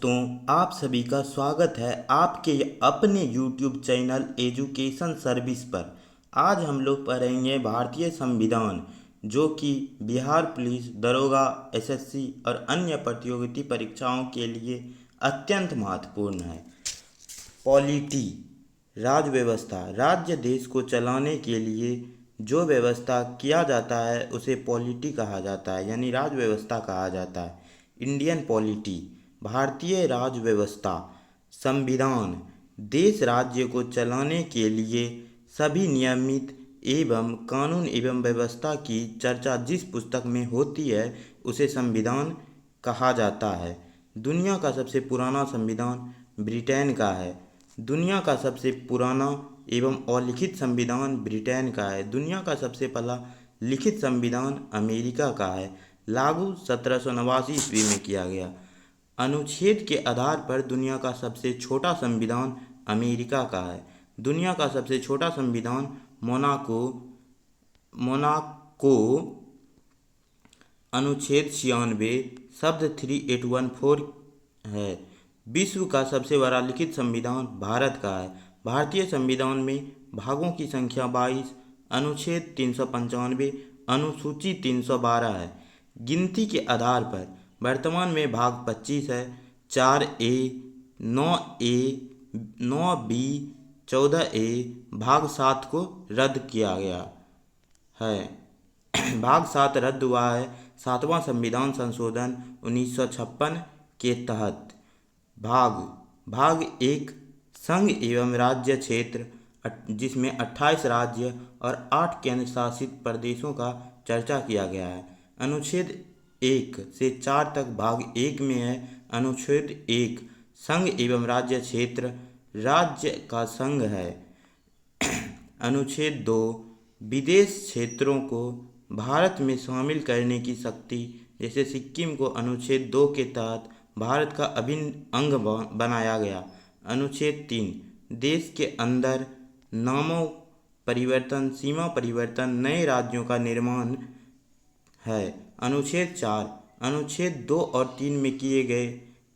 दोस्तों, आप सभी का स्वागत है आपके अपने YouTube चैनल एजुकेशन सर्विस पर। आज हम लोग पढ़ेंगे भारतीय संविधान, जो कि बिहार पुलिस, दरोगा, एसएससी और अन्य प्रतियोगिता परीक्षाओं के लिए अत्यंत महत्वपूर्ण है। पॉलिटी, राज्य व्यवस्था, राज्य देश को चलाने के लिए जो व्यवस्था किया जाता है उसे पॉलिटी कहा जाता है, यानी राज्य व्यवस्था कहा जाता है। इंडियन पॉलिटी, भारतीय राज्य व्यवस्था। संविधान, देश राज्य को चलाने के लिए सभी नियमित एवं कानून एवं व्यवस्था की चर्चा जिस पुस्तक में होती है उसे संविधान कहा जाता है। दुनिया का सबसे पुराना संविधान ब्रिटेन का है। दुनिया का सबसे पुराना एवं अलिखित संविधान ब्रिटेन का है। दुनिया का सबसे पहला लिखित संविधान अमेरिका का है। लागू 1789 ईस्वी में किया गया। अनुच्छेद के आधार पर दुनिया का सबसे छोटा संविधान अमेरिका का है। दुनिया का सबसे छोटा संविधान मोनाको अनुच्छेद 96 शब्द 3814 है। विश्व का सबसे बड़ा लिखित संविधान भारत का है। भारतीय संविधान में भागों की संख्या 22, अनुच्छेद 395, अनुसूची 312 है। गिनती के आधार पर वर्तमान में भाग 25 है। 4A, 9A, 9B, 14A, भाग 7 को रद्द किया गया है। भाग 7 रद्द हुआ है 7वां संविधान संशोधन 1956 के तहत। भाग 1 संघ एवं राज्य क्षेत्र, जिसमें 28 राज्य और 8 केंद्र शासित प्रदेशों का चर्चा किया गया है। अनुच्छेद 1 से 4 तक भाग 1 में है। अनुच्छेद 1 संघ एवं राज्य क्षेत्र, राज्य का संघ है। अनुच्छेद 2 विदेश क्षेत्रों को भारत में शामिल करने की शक्ति, जैसे सिक्किम को अनुच्छेद 2 के तहत भारत का अभिन्न अंग बनाया गया। अनुच्छेद 3 देश के अंदर नामों परिवर्तन, सीमा परिवर्तन, नए राज्यों का निर्माण है। अनुच्छेद 4 अनुच्छेद 2 और 3 में किए गए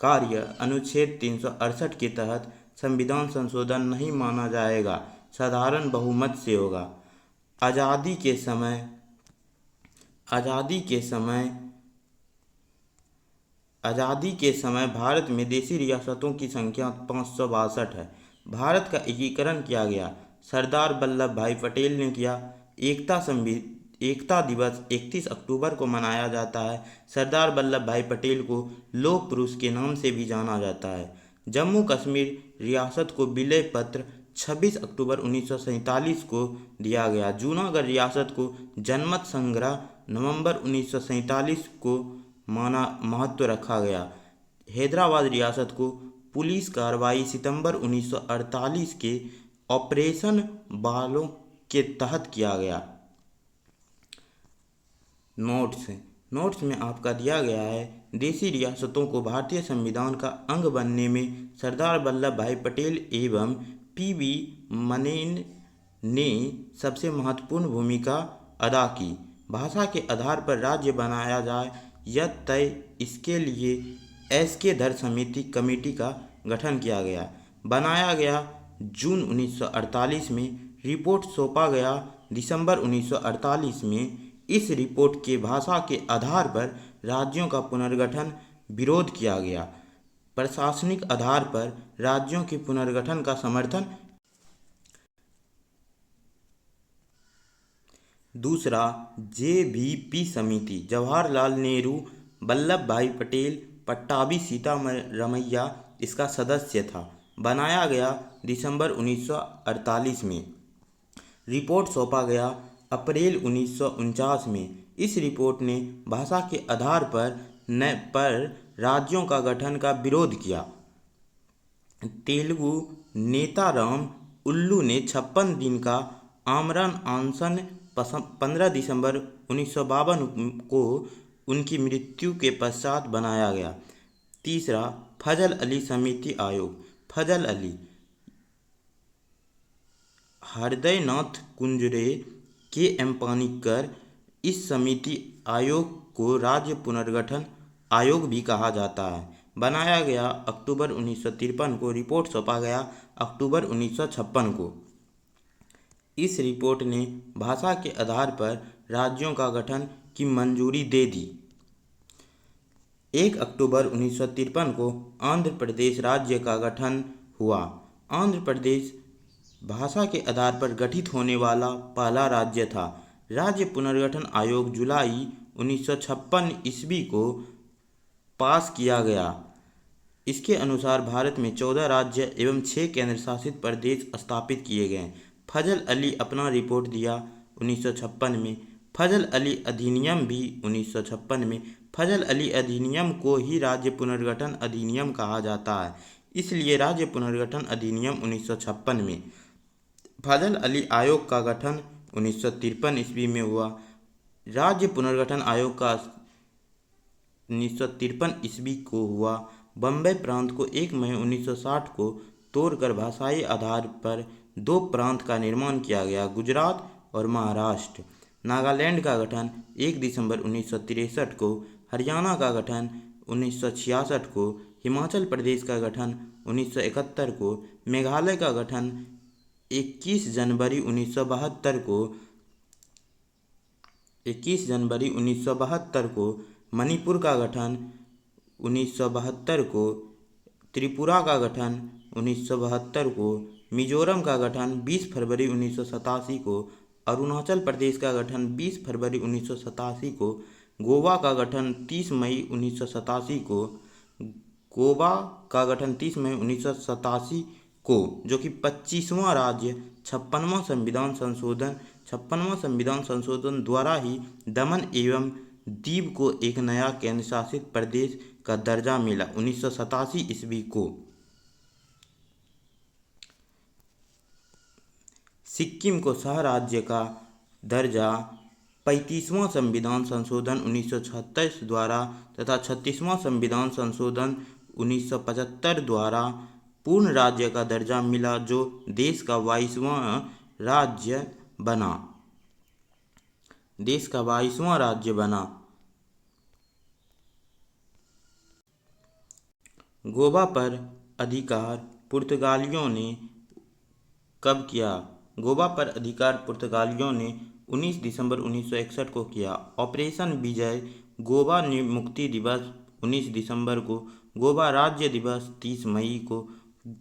कार्य अनुच्छेद 368 के तहत संविधान संशोधन नहीं माना जाएगा, साधारण बहुमत से होगा। आज़ादी के समय भारत में देशी रियासतों की संख्या 562 है। भारत का एकीकरण किया गया। सरदार वल्लभ भाई पटेल ने किया। एकता दिवस 31 अक्टूबर को मनाया जाता है। सरदार वल्लभ भाई पटेल को लौह पुरुष के नाम से भी जाना जाता है। जम्मू कश्मीर रियासत को विलय पत्र 26 अक्टूबर 1947 को दिया गया। जूनागढ़ रियासत को जनमत संग्रह नवंबर 1947 को महत्व रखा गया। हैदराबाद रियासत को पुलिस कार्रवाई सितंबर 1948 के ऑपरेशन बालों के तहत किया गया। नोट्स में आपका दिया गया है, देशी रियासतों को भारतीय संविधान का अंग बनने में सरदार वल्लभ भाई पटेल एवं PV मनेन ने सबसे महत्वपूर्ण भूमिका अदा की। भाषा के आधार पर राज्य बनाया जाए यह तय, इसके लिए SK धर समिति कमेटी का गठन किया गया। बनाया गया जून 1948 में, रिपोर्ट सौंपा गया दिसंबर 1948 में। इस रिपोर्ट के भाषा के आधार पर राज्यों का पुनर्गठन विरोध किया गया। प्रशासनिक आधार पर राज्यों के पुनर्गठन का समर्थन। दूसरा, JVP समिति, जवाहरलाल नेहरू, वल्लभ भाई पटेल, पट्टाभी सीतारमैया इसका सदस्य था। बनाया गया दिसंबर 1948 में। रिपोर्ट सौंपा गया अप्रैल 1949 में। इस रिपोर्ट ने भाषा के आधार पर राज्यों का गठन का विरोध किया। तेलुगु नेता राम उल्लू ने 56 दिन का आमरण अनशन 15 दिसंबर 1952 को उनकी मृत्यु के पश्चात बनाया गया। तीसरा, फजल अली समिति आयोग। फजल अली, हृदयनाथ कुंजरे, KM पानिक्कर। इस समिति आयोग को राज्य पुनर्गठन आयोग भी कहा जाता है। बनाया गया अक्टूबर 1953 को, रिपोर्ट सौंपा गया अक्टूबर 1956 को। इस रिपोर्ट ने भाषा के आधार पर राज्यों का गठन की मंजूरी दे दी। 1 अक्टूबर 1953 को आंध्र प्रदेश राज्य का गठन हुआ। आंध्र प्रदेश भाषा के आधार पर गठित होने वाला पहला राज्य था। राज्य पुनर्गठन आयोग जुलाई 1956 ईस्वी को पास किया गया। इसके अनुसार भारत में 14 राज्य एवं 6 केंद्र शासित प्रदेश स्थापित किए गए। फजल अली अपना रिपोर्ट दिया 1956 में। फजल अली अधिनियम भी 1956 में। फजल अली अधिनियम को ही राज्य पुनर्गठन अधिनियम कहा जाता है, इसलिए राज्य पुनर्गठन अधिनियम 1956 में। फजल अली आयोग का गठन 1953 ईस्वी में हुआ। राज्य पुनर्गठन आयोग का 1953 ईस्वी को हुआ। बम्बई प्रांत को 1 मई 1960 को तोड़कर भाषाई आधार पर 2 प्रांत का निर्माण किया गया, गुजरात और महाराष्ट्र। नागालैंड का गठन 1 दिसंबर 1963 को, हरियाणा का गठन 1966 को, हिमाचल प्रदेश का गठन 1971 को, मेघालय का गठन 21 जनवरी 1972 को, मणिपुर का गठन 1972 को, त्रिपुरा का गठन 1972 को, मिजोरम का गठन 20 फरवरी 1987 को, अरुणाचल प्रदेश का गठन 20 फरवरी 1987 को, गोवा का गठन 30 मई 1987 को, जो कि 25वां राज्य 56वां संविधान संशोधन द्वारा ही दमन एवं दीव को एक नया केंद्र शासित प्रदेश का दर्जा मिला 1987 ईस्वी को। सिक्किम को सह राज्य का दर्जा 35वां संविधान संशोधन 1976 द्वारा तथा 36वां संविधान संशोधन 1975 द्वारा पूर्ण राज्य का दर्जा मिला, जो देश का 22वां राज्य बना। गोवा पर अधिकार पुर्तगालियों ने कब किया? गोवा पर अधिकार पुर्तगालियों ने 19 दिसंबर 1961 को किया। ऑपरेशन विजय, गोवा मुक्ति दिवस 19 दिसंबर को, गोवा राज्य दिवस 30 मई को,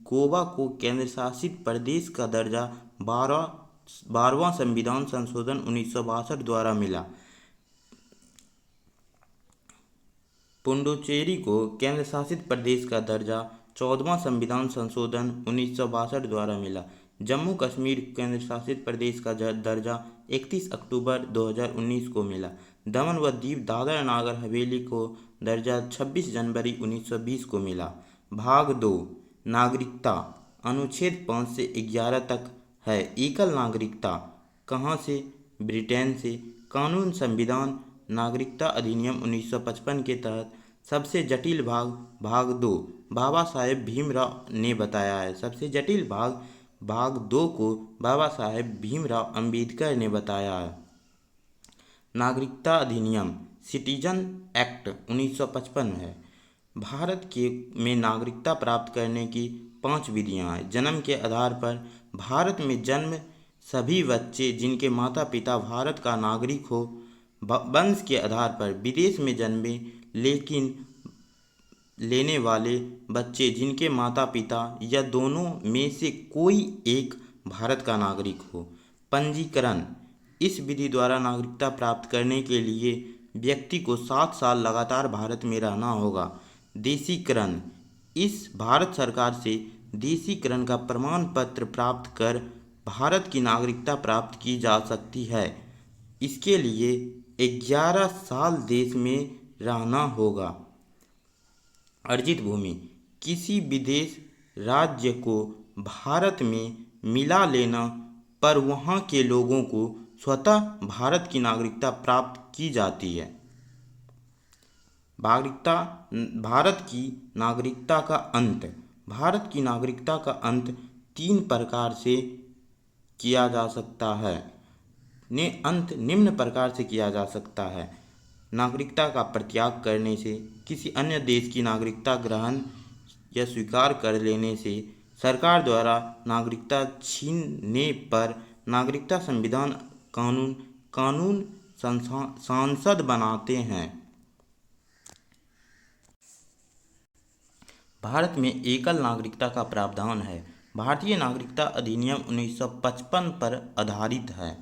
गोवा को केंद्र शासित प्रदेश का दर्जा 12वां संविधान संशोधन 1962 द्वारा मिला। पुडुचेरी को केंद्र शासित प्रदेश का दर्जा 14वां संविधान संशोधन 1962 द्वारा मिला। जम्मू कश्मीर केंद्र शासित प्रदेश का दर्जा 31 अक्टूबर 2019 को मिला। दमन व दीव दादरा नागर हवेली को दर्जा 26 जनवरी 1920 को मिला। भाग 2 नागरिकता, अनुच्छेद 5 से 11 तक है। एकल नागरिकता कहाँ से? ब्रिटेन से। कानून संविधान नागरिकता अधिनियम 1955 के तहत सबसे जटिल भाग 2 बाबा साहेब भीमराव ने बताया है। सबसे जटिल भाग 2 को बाबा साहेब भीमराव अंबेडकर ने बताया है। नागरिकता अधिनियम सिटीजन एक्ट 1955 है। भारत में नागरिकता प्राप्त करने की 5 विधियां हैं। जन्म के आधार पर भारत में जन्म सभी बच्चे जिनके माता पिता भारत का नागरिक हो। वंश के आधार पर विदेश में जन्मे लेकिन लेने वाले बच्चे जिनके माता पिता या दोनों में से कोई एक भारत का नागरिक हो। पंजीकरण, इस विधि द्वारा नागरिकता प्राप्त करने के लिए व्यक्ति को 7 साल लगातार भारत में रहना होगा। देशीकरण, इस भारत सरकार से देशीकरण का प्रमाण पत्र प्राप्त कर भारत की नागरिकता प्राप्त की जा सकती है। इसके लिए 11 साल देश में रहना होगा। अर्जित भूमि, किसी विदेश राज्य को भारत में मिला लेना पर वहाँ के लोगों को स्वतः भारत की नागरिकता प्राप्त की जाती है। भारत की नागरिकता का अंत, भारत की नागरिकता का अंत 3 प्रकार से किया जा सकता है। निम्न प्रकार से किया जा सकता है। नागरिकता का परित्याग करने से, किसी अन्य देश की नागरिकता ग्रहण या स्वीकार कर लेने से, सरकार द्वारा नागरिकता छीनने पर नागरिकता संविधान कानून सांसद बनाते हैं। भारत में एकल नागरिकता का प्रावधान है। भारतीय नागरिकता अधिनियम 1955 पर आधारित है।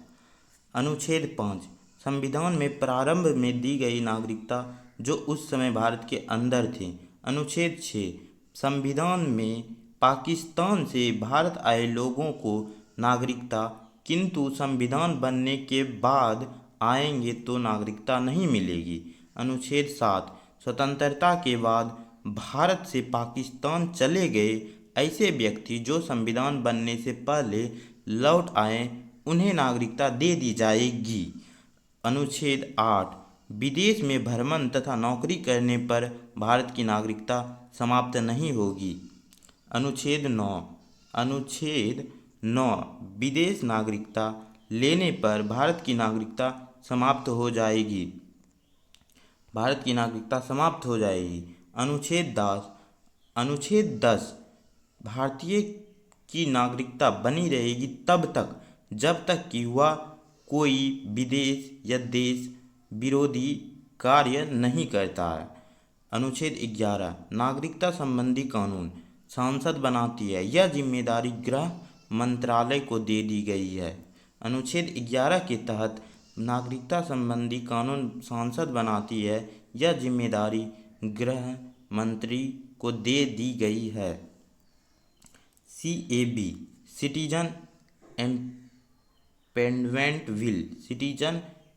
अनुच्छेद 5 संविधान में प्रारंभ में दी गई नागरिकता जो उस समय भारत के अंदर थे। अनुच्छेद 6 संविधान में पाकिस्तान से भारत आए लोगों को नागरिकता, किंतु संविधान बनने के बाद आएंगे तो नागरिकता नहीं मिलेगी। अनुच्छेद 7 स्वतंत्रता के बाद भारत से पाकिस्तान चले गए ऐसे व्यक्ति जो संविधान बनने से पहले लौट आए उन्हें नागरिकता दे दी जाएगी। अनुच्छेद 8 विदेश में भ्रमण तथा नौकरी करने पर भारत की नागरिकता समाप्त नहीं होगी। अनुच्छेद 9 विदेश नागरिकता लेने पर भारत की नागरिकता समाप्त हो जाएगी। अनुच्छेद 10 भारतीय की नागरिकता बनी रहेगी तब तक जब तक कि वह कोई विदेश या देश विरोधी कार्य नहीं करता है। अनुच्छेद 11 नागरिकता संबंधी कानून संसद बनाती है। यह जिम्मेदारी गृह मंत्रालय को दे दी गई है। अनुच्छेद 11 के तहत नागरिकता संबंधी कानून संसद बनाती है। यह जिम्मेदारी गृह मंत्री को दे दी गई है। CAB सिटीजन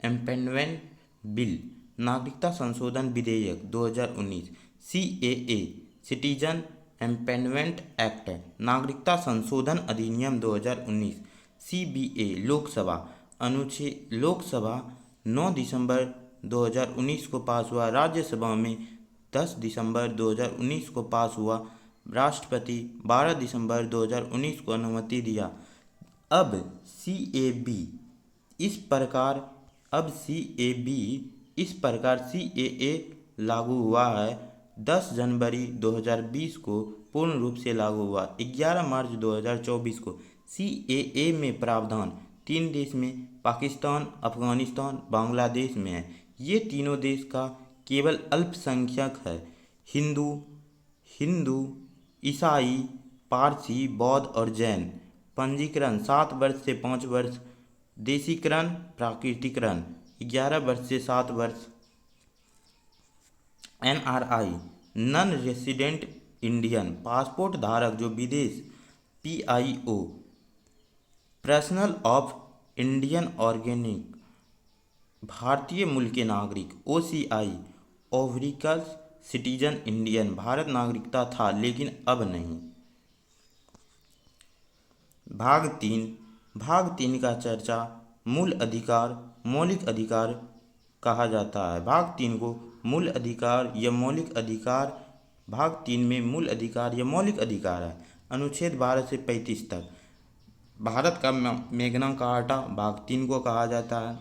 एम्पेंडमेंट बिल नागरिकता संशोधन विधेयक 2019। CAA सिटीजन एम्पेंडमेंट एक्ट नागरिकता संशोधन अधिनियम 2019। CBA लोकसभा 9 दिसंबर 2019 को पास हुआ, राज्यसभा में 10 दिसंबर 2019 को पास हुआ, राष्ट्रपति 12 दिसंबर 2019 को अनुमति दिया। अब इस प्रकार CAA लागू हुआ है। 10 जनवरी 2020 को पूर्ण रूप से लागू हुआ। 11 मार्च 2024 को CAA में प्रावधान 3 देश में पाकिस्तान, अफगानिस्तान, बांग्लादेश में है। ये तीनों देश का केवल अल्पसंख्यक है। हिंदू, ईसाई, पारसी, बौद्ध और जैन। पंजीकरण 7 वर्ष से 5 वर्ष, देशीकरण प्राकृतिकरण 11 वर्ष से 7 वर्ष। NRI non resident Indian passport धारक जो विदेश। PIO personal of Indian organic भारतीय मूल के नागरिक। OCI ओवरिकल्स सिटीजन इंडियन भारत नागरिकता था लेकिन अब नहीं। भाग 3 का चर्चा मूल अधिकार मौलिक अधिकार कहा जाता है। भाग 3 को मूल अधिकार या मौलिक अधिकार। भाग 3 में मूल अधिकार या मौलिक अधिकार है। अनुच्छेद 12 से 35 तक भारत का मैग्ना कार्टा भाग 3 को कहा जाता है।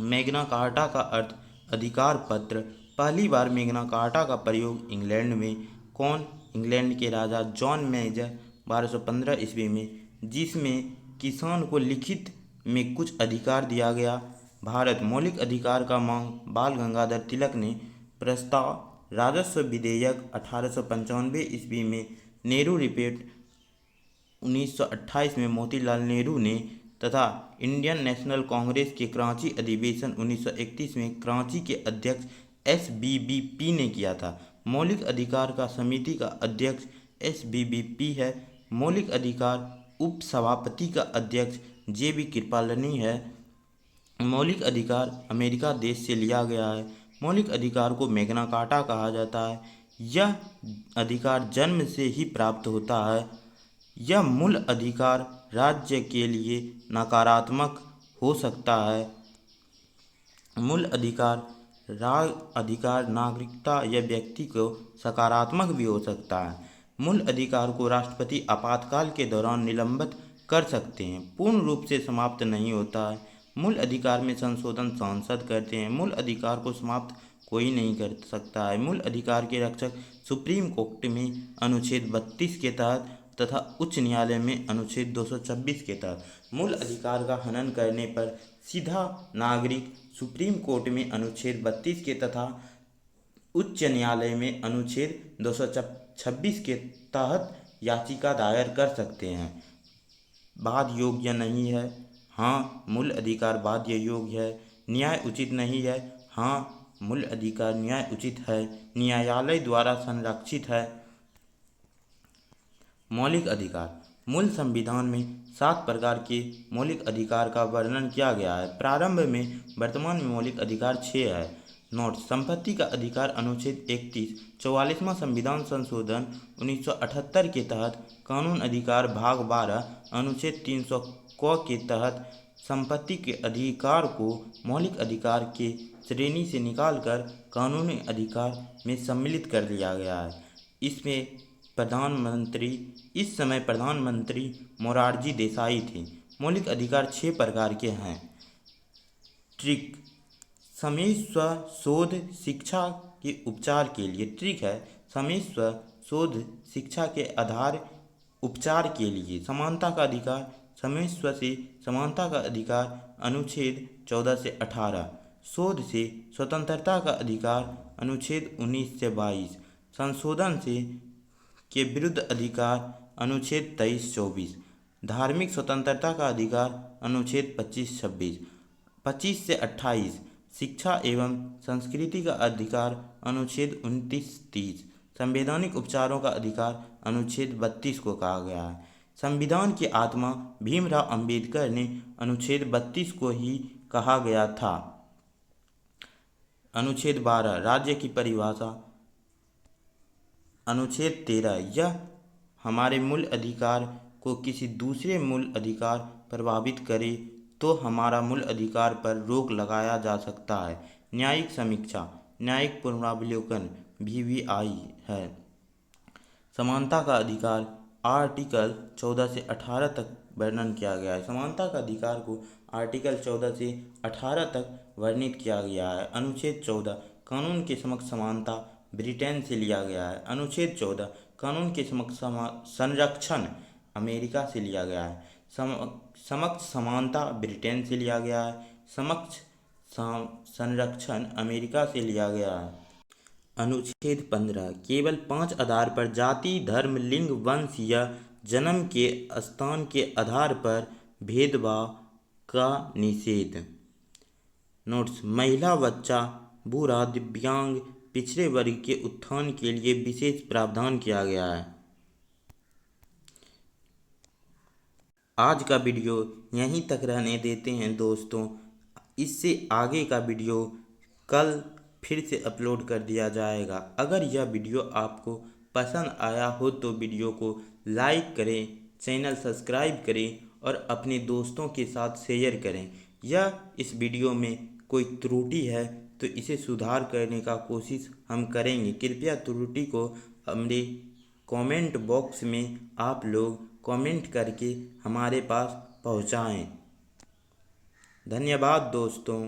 मैग्ना कार्टा का अर्थ अधिकार पत्र। पहली बार मैग्ना कार्टा का प्रयोग इंग्लैंड में इंग्लैंड के राजा जॉन मेजर 1215 ईस्वी में, जिसमें किसान को लिखित में कुछ अधिकार दिया गया। भारत मौलिक अधिकार का मांग बाल गंगाधर तिलक ने प्रस्ताव राजस्व विधेयक 1895 ईस्वी में, नेहरू रिपोर्ट 1928 में मोतीलाल नेहरू ने तथा इंडियन नेशनल कांग्रेस के कराची अधिवेशन 1931 में कराची के अध्यक्ष SBBP ने किया था। मौलिक अधिकार का समिति का अध्यक्ष SBBP है। मौलिक अधिकार उपसभापति का अध्यक्ष JB कृपलानी है। मौलिक अधिकार अमेरिका देश से लिया गया है। मौलिक अधिकार को मैग्ना कार्टा कहा जाता है। यह अधिकार जन्म से ही प्राप्त होता है। यह मूल अधिकार राज्य के लिए नकारात्मक हो सकता है। मूल अधिकार नागरिकता या व्यक्ति को सकारात्मक भी हो सकता है। मूल अधिकार को राष्ट्रपति आपातकाल के दौरान निलंबित कर सकते हैं, पूर्ण रूप से समाप्त नहीं होता है। मूल अधिकार में संशोधन सांसद करते हैं। मूल अधिकार को समाप्त कोई नहीं कर सकता है। मूल अधिकार के रक्षक सुप्रीम कोर्ट में अनुच्छेद 32 के तहत तथा उच्च न्यायालय में अनुच्छेद 226 के तहत। मूल अधिकार का हनन करने पर सीधा नागरिक सुप्रीम कोर्ट में अनुच्छेद 32 के तथा उच्च न्यायालय में अनुच्छेद 226 के तहत याचिका दायर कर सकते हैं। बाध्य योग्य नहीं है, हाँ मूल अधिकार बाध्य योग्य है। न्याय उचित नहीं है, हाँ मूल अधिकार न्याय उचित है, न्यायालय द्वारा संरक्षित है। मौलिक अधिकार। मूल संविधान में 7 प्रकार के मौलिक अधिकार का वर्णन किया गया है। प्रारंभ में वर्तमान में मौलिक अधिकार 6 है। नोट: संपत्ति का अधिकार अनुच्छेद 31, 44वां संविधान संशोधन 1978 के तहत कानून अधिकार भाग 12 अनुच्छेद 300 क के तहत संपत्ति के अधिकार को मौलिक अधिकार के श्रेणी से निकालकर कानूनी अधिकार में सम्मिलित कर लिया गया है। इस समय प्रधानमंत्री मोरारजी देसाई थे। मौलिक अधिकार 6 प्रकार के हैं। ट्रिक: समय स्व शोध शिक्षा के उपचार के लिए। ट्रिक है समय स्व शोध शिक्षा के आधार उपचार के लिए। समानता का अधिकार। समय स्व से समानता का अधिकार अनुच्छेद 14 से 18। शोध से स्वतंत्रता का अधिकार अनुच्छेद 19 से 22। संशोधन से के विरुद्ध अधिकार अनुच्छेद 23-24। धार्मिक स्वतंत्रता का अधिकार अनुच्छेद 25-26। 25 से 28। शिक्षा एवं संस्कृति का अधिकार अनुच्छेद 29-30। संवैधानिक उपचारों का अधिकार अनुच्छेद 32 को कहा गया है। संविधान की आत्मा भीमराव अंबेडकर ने अनुच्छेद 32 को ही कहा गया था। अनुच्छेद 12 राज्य की परिभाषा। अनुच्छेद 13 यह हमारे मूल अधिकार को किसी दूसरे मूल अधिकार प्रभावित करे तो हमारा मूल अधिकार पर रोक लगाया जा सकता है। न्यायिक समीक्षा, न्यायिक पुनरावलोकन VVI है। समानता का अधिकार आर्टिकल 14 से 18 तक वर्णन किया गया है। समानता का अधिकार को आर्टिकल 14 से 18 तक वर्णित किया गया है। अनुच्छेद 14 कानून के समक्ष समानता ब्रिटेन से लिया गया है। अनुच्छेद 14 कानून के समक्ष संरक्षण अमेरिका से लिया गया है। समक्ष समानता ब्रिटेन से लिया गया है। समक्ष संरक्षण अमेरिका से लिया गया है। अनुच्छेद 15 केवल 5 आधार पर जाति, धर्म, लिंग, वंश या जन्म के स्थान के आधार पर भेदभाव का निषेध। नोट्स: महिला, बच्चा, बूढ़ा, दिव्यांग, पिछड़े वर्ग के उत्थान के लिए विशेष प्रावधान किया गया है। आज का वीडियो यहीं तक रहने देते हैं दोस्तों। इससे आगे का वीडियो कल फिर से अपलोड कर दिया जाएगा। अगर यह वीडियो आपको पसंद आया हो तो वीडियो को लाइक करें, चैनल सब्सक्राइब करें और अपने दोस्तों के साथ शेयर करें। यह इस वीडियो में कोई त्रुटि है तो इसे सुधार करने का कोशिश हम करेंगे। कृपया त्रुटि को हमारे कमेंट बॉक्स में आप लोग कमेंट करके हमारे पास पहुंचाएं। धन्यवाद दोस्तों।